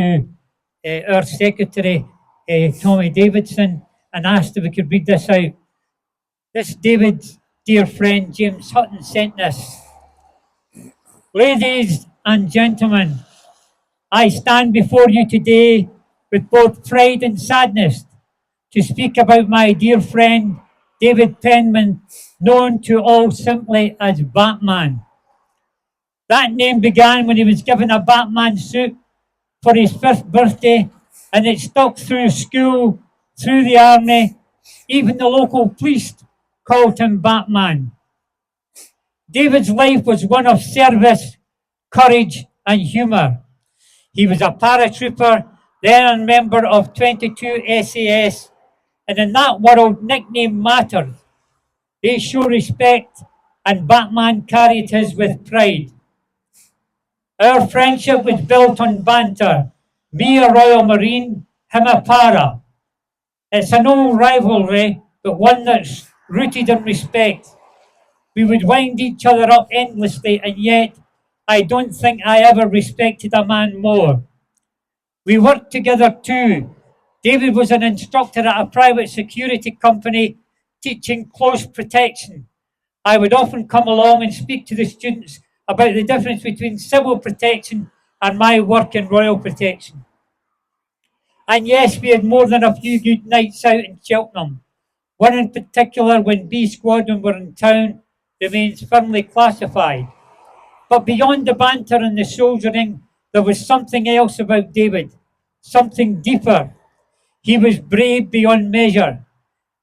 our secretary, Tommy Davidson, and asked if we could read this out. This David's dear friend James Hutton sent this. Ladies and gentlemen, I stand before you today with both pride and sadness to speak about my dear friend David Penman, known to all simply as Batman. That name began when he was given a Batman suit for his 5th birthday, and it stuck through school, through the army. Even the local police called him Batman. David's life was one of service, courage, and humour. He was a paratrooper, then a member of 22 SAS, and in that world, nickname mattered. They show respect, and Batman carried his with pride. Our friendship was built on banter. Me a Royal Marine, him a para. It's an old rivalry, but one that's rooted in respect. We would wind each other up endlessly, and yet I don't think I ever respected a man more. We worked together too. David was an instructor at a private security company teaching close protection. I would often come along and speak to the students about the difference between civil protection and my work in Royal Protection. And yes, we had more than a few good nights out in Cheltenham. One in particular, when B Squadron were in town, remains firmly classified. But beyond the banter and the soldiering, there was something else about David, something deeper. He was brave beyond measure.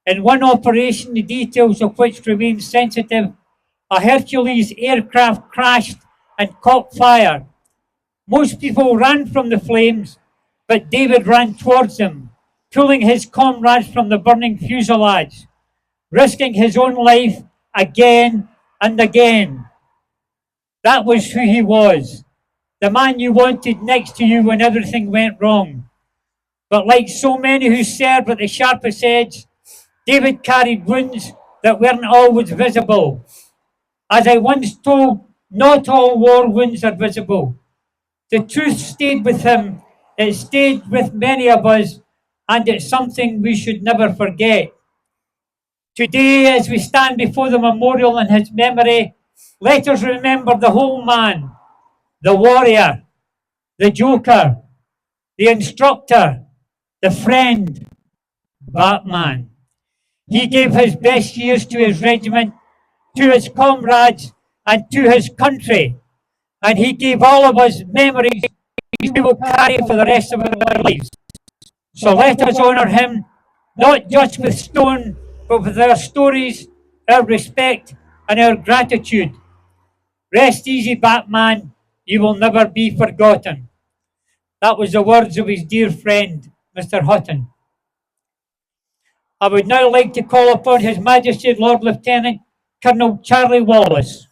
In one operation, the details of which remain sensitive, a Hercules aircraft crashed and caught fire. Most people ran from the flames, but David ran towards them, pulling his comrades from the burning fuselage, risking his own life again and again. That was who he was, the man you wanted next to you when everything went wrong. But like so many who served at the sharpest edge, David carried wounds that weren't always visible. As I once told, not all war wounds are visible. The truth stayed with him, it stayed with many of us, and it's something we should never forget. Today, as we stand before the memorial in his memory, let us remember the whole man, the warrior, the joker, the instructor, the friend, Batman. He gave his best years to his regiment, to his comrades, and to his country. And he gave all of us memories we will carry for the rest of our lives. So let us honour him, not just with stone, but with our stories, our respect, and our gratitude. Rest easy, Batman, you will never be forgotten. That was the words of his dear friend, Mr. Hutton. I would now like to call upon His Majesty Lord Lieutenant Colonel Charlie Wallace.